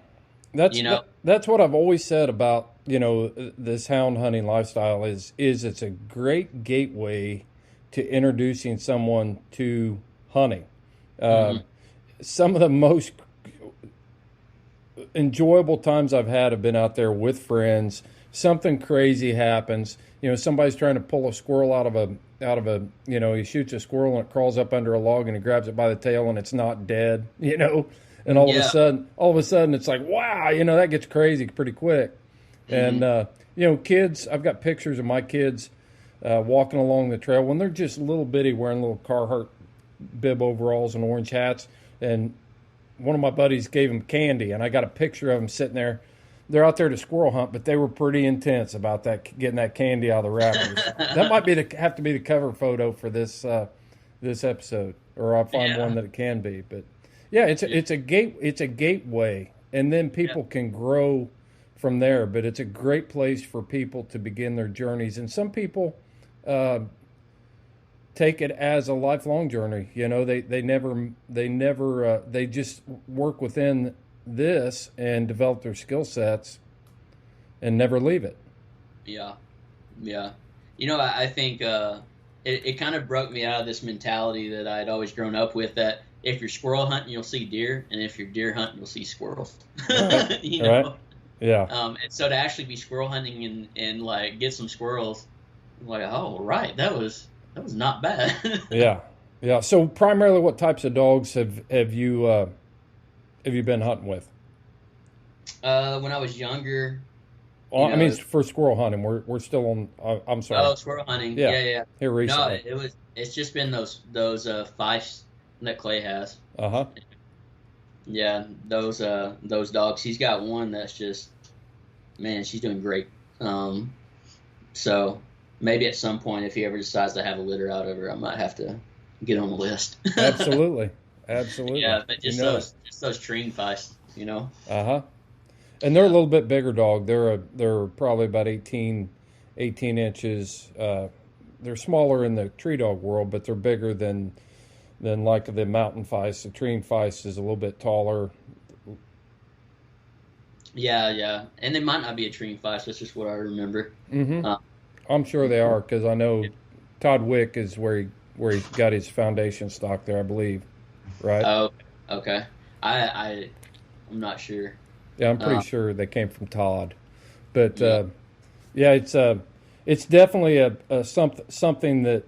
That's what I've always said about, you know, this hound hunting lifestyle is it's a great gateway to introducing someone to hunting. Some of the most enjoyable times I've had have been out there with friends. Something crazy happens. You know, somebody's trying to pull a squirrel out of a, you know, he shoots a squirrel and it crawls up under a log and he grabs it by the tail and it's not dead, you know. And all of a sudden it's like, wow, you know, that gets crazy pretty quick. And, you know, kids, I've got pictures of my kids walking along the trail when they're just little bitty wearing little Carhartt bib overalls and orange hats. And one of my buddies gave them candy, and I got a picture of them sitting there. They're out there to squirrel hunt, but they were pretty intense about that, getting that candy out of the wrappers. That might have to be the cover photo for this episode, or I'll find one that it can be. But yeah, it's a gateway, and then people can grow from there. But it's a great place for people to begin their journeys, and some people take it as a lifelong journey. You know, they just work within this and develop their skill sets and never leave it. Yeah. You know, I think it kind of broke me out of this mentality that I'd always grown up with, that if you're squirrel hunting, you'll see deer, and if you're deer hunting, you'll see squirrels. Right. You know? Right. Yeah. And so to actually be squirrel hunting and like get some squirrels, I'm like, oh, right, that was not bad. Yeah. So primarily, what types of dogs have you been hunting with? When I was younger. I mean, for squirrel hunting, we're still on. I'm sorry. Oh, squirrel hunting. Yeah. Here recently. No, it's just been those Fifes that Clay has. Yeah, those dogs. He's got one that's just, man, she's doing great. So maybe at some point, if he ever decides to have a litter out of her, I might have to get on the list. Absolutely. Yeah, but just those trained Fifes, you know. And they're a little bit bigger dog. They're probably about 18 inches they're smaller in the tree dog world, but they're bigger than like the mountain feist. The treeing feist is a little bit taller. Yeah, and they might not be a treeing feist. That's just what I remember. Mm-hmm. I'm sure they are, because I know Todd Wick is where he got his foundation stock there, I believe. Right? Oh, okay. I'm not sure. Yeah, I'm pretty sure they came from Todd. But it's definitely a something that,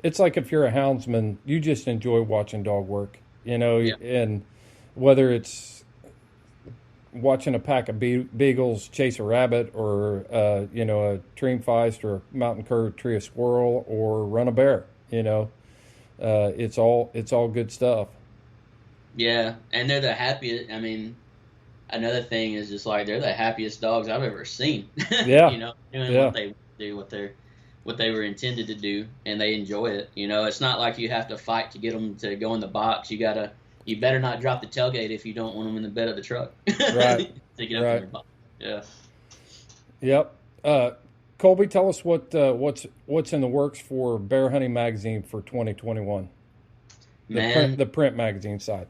it's like if you're a houndsman, you just enjoy watching dog work, and whether it's watching a pack of beagles chase a rabbit, or a treeing feist, or a mountain cur tree a squirrel, or run a bear, it's all good stuff. Yeah, and they're the happiest. I mean, another thing is just like, they're the happiest dogs I've ever seen. Yeah. Doing what they do, what they were intended to do, and they enjoy it. It's not like you have to fight to get them to go in the box. You better not drop the tailgate if you don't want them in the bed of the truck. Right. To get up in the box. Yeah. Yep. Kolby, tell us what's in the works for Bear Hunting Magazine for 2021. The print magazine side.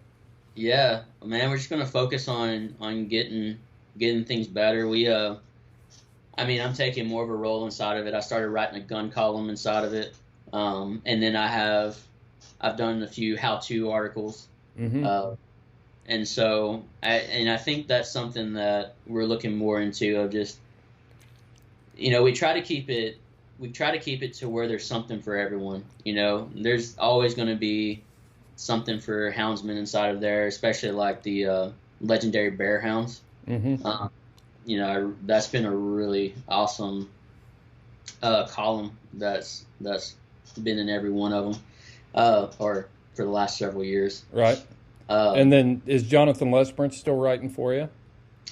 Yeah, man, we're just gonna focus on getting things better. I'm taking more of a role inside of it. I started writing a gun column inside of it, and then I've done a few how-to articles, and so I think that's something that we're looking more into, of just, we try to keep it to where there's something for everyone. There's always going to be something for houndsmen inside of there, especially like the legendary bear hounds. That's been a really awesome column that's been in every one of them, or for the last several years. Right. And then is Jonathan Lesbrant still writing for you?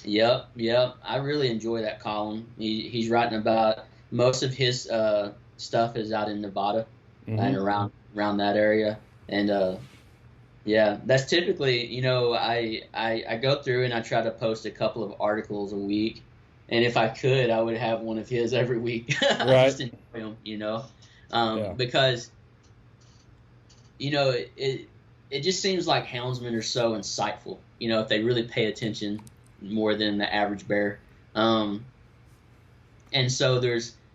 Yep. I really enjoy that column. He's writing about, most of his stuff is out in Nevada and around that area, and that's typically, I go through and I try to post a couple of articles a week, and if I could, I would have one of his every week. Right. Just enjoy them, because it just seems like houndsmen are so insightful, if they really pay attention more than the average bear. And so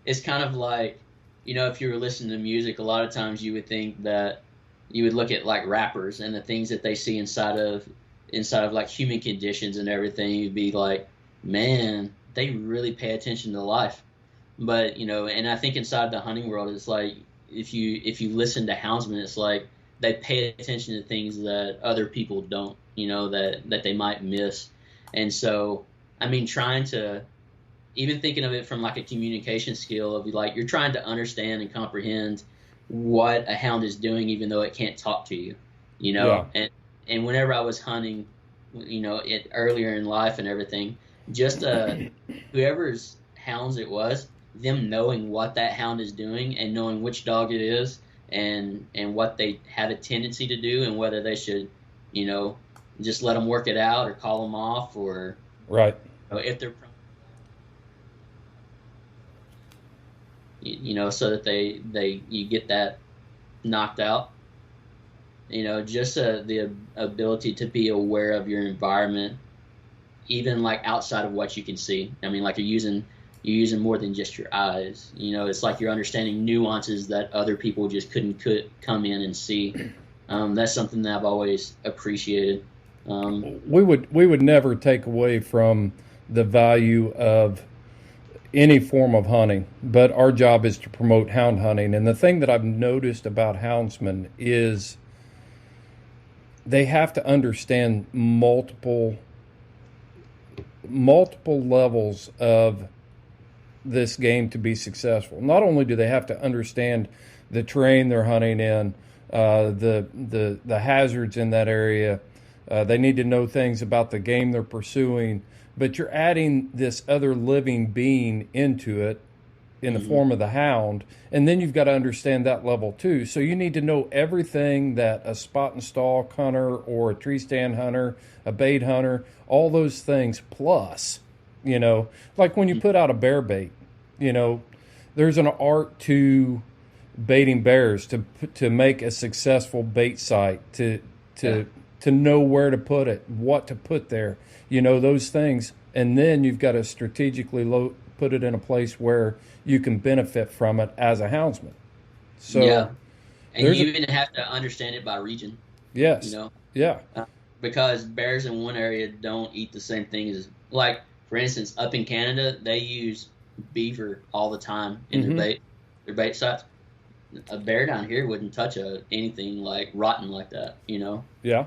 it's kind of like, if you were listening to music, a lot of times you would think that you would look at like rappers and the things that they see inside of like human conditions and everything. You'd be like, man, they really pay attention to life. But, and I think inside the hunting world, it's like, if you listen to houndsmen, it's like they pay attention to things that other people don't, that they might miss. And so, trying to, even thinking of it from like a communication skill of like, you're trying to understand and comprehend what a hound is doing, even though it can't talk to you, and whenever I was hunting, earlier in life and everything, just whoever's hounds it was, them knowing what that hound is doing and knowing which dog it is and what they have a tendency to do, and whether they should, just let them work it out or call them off, or right, if they're so that you get that knocked out. Just the ability to be aware of your environment, even like outside of what you can see. Like you're using more than just your eyes. It's like you're understanding nuances that other people just couldn't come in and see. That's something that I've always appreciated. We would never take away from the value of any form of hunting, but our job is to promote hound hunting. And the thing that I've noticed about houndsmen is they have to understand multiple levels of this game to be successful. Not only do they have to understand the terrain they're hunting in, the hazards in that area, they need to know things about the game they're pursuing, but you're adding this other living being into it in the form of the hound, and then you've got to understand that level too. So you need to know everything that a spot and stalk hunter or a tree stand hunter, a bait hunter, all those things plus, like when you put out a bear bait, there's an art to baiting bears, to make a successful bait site, to know where to put it, what to put there, those things. And then you've got to strategically put it in a place where you can benefit from it as a houndsman. So yeah, and you even have to understand it by region. Yes. Yeah. Because bears in one area don't eat the same thing as, like, for instance, up in Canada, they use beaver all the time in their bait sites. A bear down here wouldn't touch anything like rotten like that, Yeah.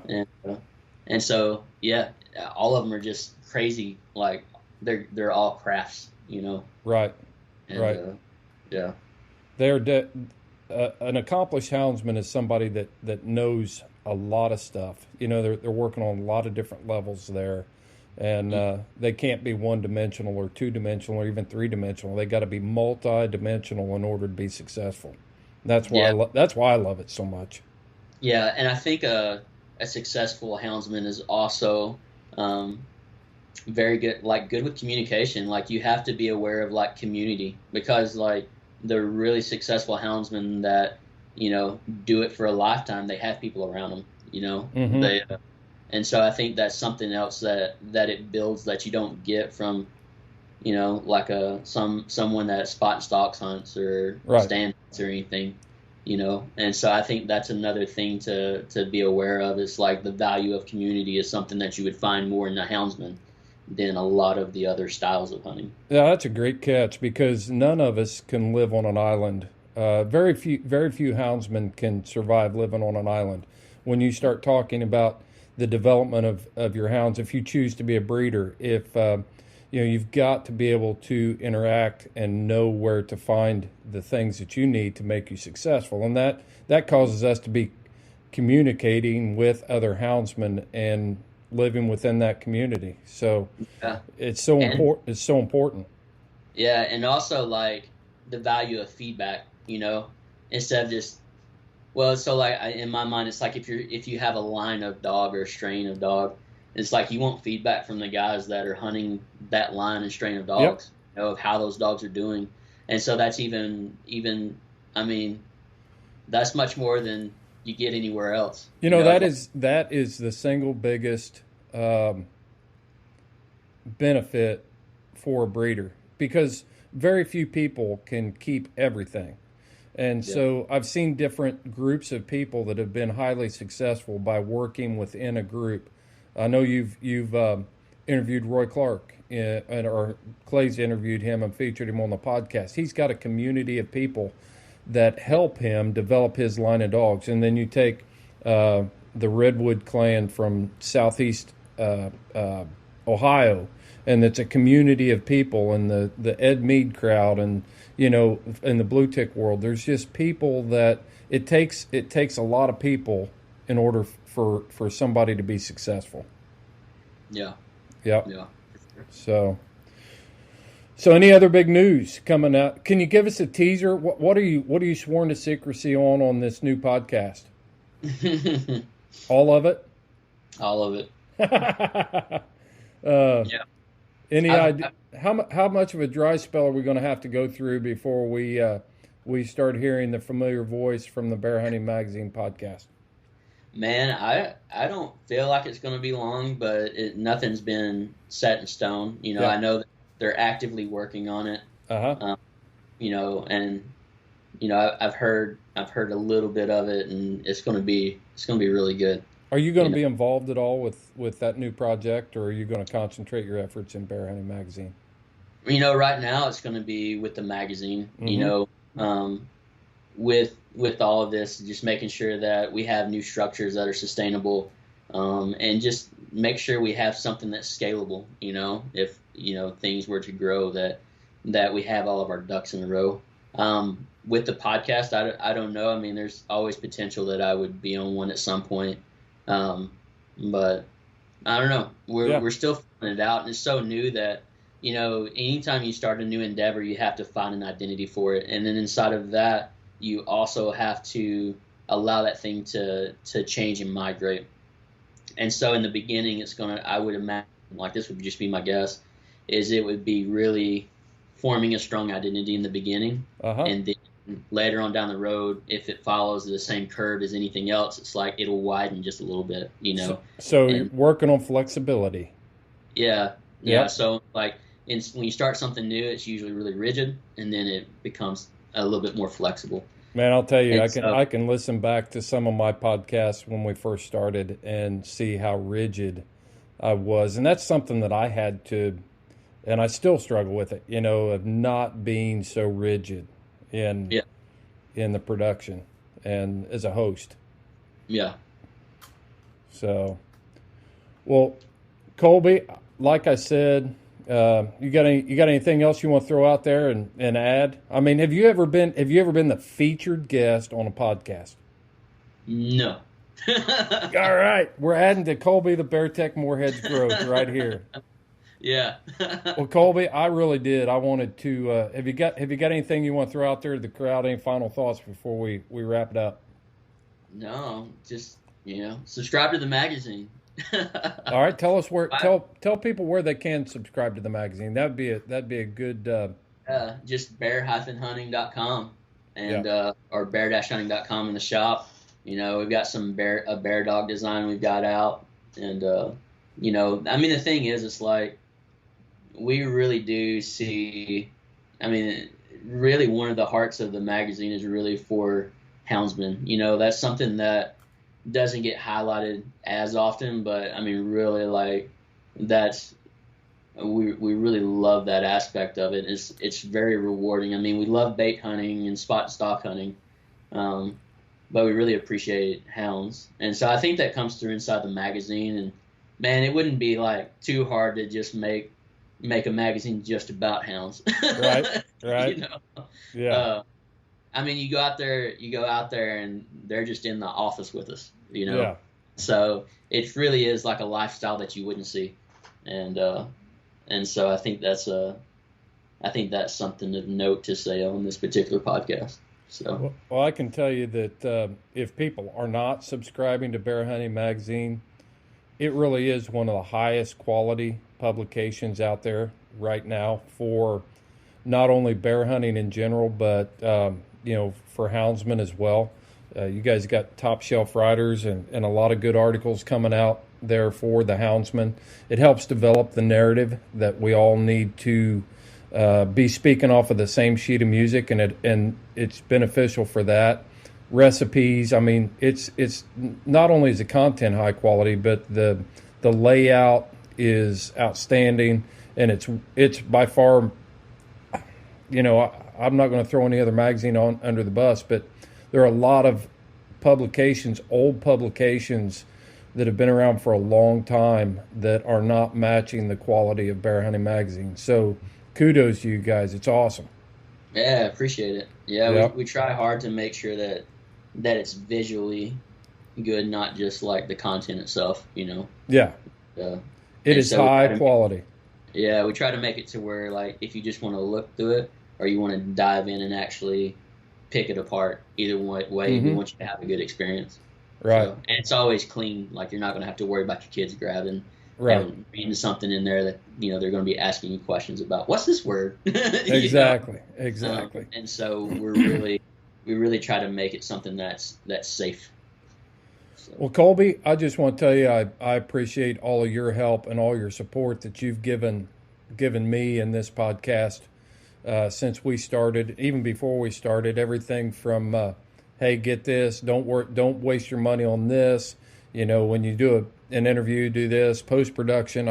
And so all of them are just crazy. Like they're all crafts, Right. And, right. Yeah. They're an accomplished houndsman is somebody that knows a lot of stuff. They're working on a lot of different levels there, and they can't be one-dimensional or two-dimensional or even three-dimensional. They got to be multi-dimensional in order to be successful. That's why that's why I love it so much. Yeah, and I think a successful houndsman is also very good, good with communication. Like, you have to be aware of community, because the really successful houndsmen that do it for a lifetime, they have people around them. They and so I think that's something else that it builds that you don't get from someone that spot and stalks hunts or stand hunts or anything. And so I think that's another thing to be aware of, is the value of community is something that you would find more in the houndsman than a lot of the other styles of hunting. Yeah, that's a great catch, because none of us can live on an island. Very few houndsmen can survive living on an island. When you start talking about the development of your hounds, if you choose to be a breeder, if you've got to be able to interact and know where to find the things that you need to make you successful, and that causes us to be communicating with other houndsmen and living within that community. So it's so important. It's so important. Yeah, and also the value of feedback. Instead of just in my mind, it's if you have a line of dog or a strain of dog, it's you want feedback from the guys that are hunting that line and strain of dogs, of how those dogs are doing. And so that's even I mean, that's much more than you get anywhere else. That is the single biggest benefit for a breeder, because very few people can keep everything. And so I've seen different groups of people that have been highly successful by working within a group. I know you've interviewed Roy Clark, or Clay's interviewed him and featured him on the podcast. He's got a community of people that help him develop his line of dogs. And then you take the Redwood clan from southeast Ohio, and it's a community of people, and the Ed Mead crowd, and in the blue tick world, there's just people that it takes a lot of people in order for somebody to be successful. Yeah. Yep. Yeah. So any other big news coming out? Can you give us a teaser? What are you sworn to secrecy on this new podcast? All of it? All of it. Yeah. Any idea how much of a dry spell are we going to have to go through before we start hearing the familiar voice from the Bear Hunting Magazine podcast? Man, I don't feel like it's going to be long, but nothing's been set in stone. I know that they're actively working on it. And I've heard a little bit of it, and it's going to be really good. Are you going to be involved at all with that new project, or are you going to concentrate your efforts in Bear Hunting Magazine? Right now it's going to be with the magazine. With all of this, just making sure that we have new structures that are sustainable, and just make sure we have something that's scalable. If things were to grow, that we have all of our ducks in a row. With the podcast, I don't know. I mean, there's always potential that I would be on one at some point. But I don't know. We're still figuring it out, and it's so new that anytime you start a new endeavor, you have to find an identity for it, and then inside of that, you also have to allow that thing to change and migrate. And so in the beginning, I would imagine, this would just be my guess, is it would be really forming a strong identity in the beginning, and then later on down the road, if it follows the same curve as anything else, it's like it'll widen just a little bit, So you're working on flexibility. Yeah. Yep. So like when you start something new, it's usually really rigid, and then it becomes a little bit more flexible. Man, I'll tell you, I can listen back to some of my podcasts when we first started and see how rigid I was. And that's something that I had to, and I still struggle with it, of not being so rigid in the production and as a host. Yeah. So, well, Kolby, like I said, you got anything else you want to throw out there and add? I mean, have you ever been the featured guest on a podcast? No. All right, we're adding to Kolby the Beartech Morehead's growth right here. Yeah. Well, Kolby, I really did. I wanted to. Have you got anything you want to throw out there to the crowd? Any final thoughts before we wrap it up? No, just subscribe to the magazine. All right, tell us where. Tell people where they can subscribe to the magazine. That'd be a good. Just bear-hunting.com and or bear-hunting.com in the shop. We've got a bear dog design we've got out, and the thing is, it's like we really do see. Really, one of the hearts of the magazine is really for houndsmen. That's something that doesn't get highlighted as often, but really, like, that's we really love that aspect of it. It's very rewarding. We love bait hunting and spot and stalk hunting, but we really appreciate hounds, and so I think that comes through inside the magazine. And man, it wouldn't be like too hard to just make a magazine just about hounds. Right. Yeah. You go out there and they're just in the office with us, Yeah. So it really is like a lifestyle that you wouldn't see. And so I think that's something of note to say on this particular podcast. So well, I can tell you that if people are not subscribing to Bear Hunting Magazine, it really is one of the highest quality publications out there right now for not only bear hunting in general, but for houndsmen as well. You guys got top shelf writers and a lot of good articles coming out there for the houndsman. It helps develop the narrative that we all need to be speaking off of the same sheet of music, and it's beneficial for that. Recipes, it's not only is the content high quality, but the layout is outstanding, and it's by far, I'm not going to throw any other magazine under the bus, but there are a lot of publications, old publications that have been around for a long time that are not matching the quality of Bear Hunting Magazine. So kudos to you guys. It's awesome. Yeah, appreciate it. Yeah, yep. we try hard to make sure that it's visually good, not just like the content itself, Yeah. It is high quality. Yeah, we try to make it to where, like, if you just want to look through it or you want to dive in and actually pick it apart, either way, we want you to have a good experience. Right. So, and it's always clean. Like, you're not going to have to worry about your kids grabbing and reading something in there that, they're going to be asking you questions about. What's this word? Exactly. And so we really try to make it something that's safe. So. Well, Kolby, I just want to tell you I appreciate all of your help and all your support that you've given me in this podcast since we started, even before we started. Everything from hey, get this, don't waste your money on this. When you do an interview, do this, post-production.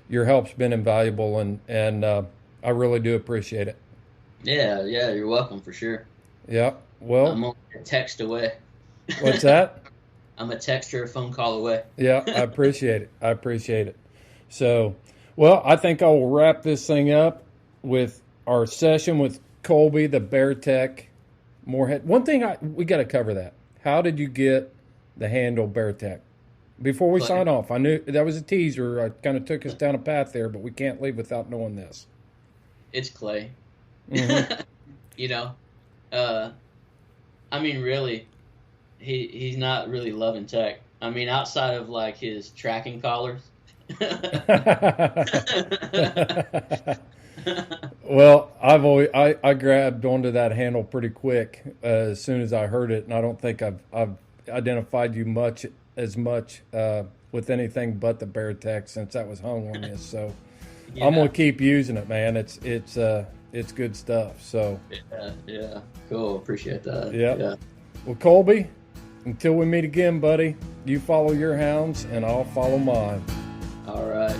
Your help's been invaluable, and I really do appreciate it. Yeah, you're welcome for sure. Yeah, well. I'm only a text away. What's that? I'm a text or a phone call away. Yeah, I appreciate it. So, well, I think I will wrap this thing up with our session with Kolby, the Beartech Morehead. One thing we got to cover that. How did you get the handle Beartech? Before we sign off, I knew that was a teaser. I kind of took us down a path there, but we can't leave without knowing this. It's Clay. Mm-hmm. Really, he's not really loving tech. Outside of like his tracking collars. Well, I grabbed onto that handle pretty quick as soon as I heard it, and I don't think I've identified you much with anything but the Bear Tech since that was hung on you. So yeah. I'm gonna keep using it, man. It's good stuff. So yeah, cool. Appreciate that. Yep. Yeah. Well, Kolby, until we meet again, buddy, you follow your hounds and I'll follow mine. All right.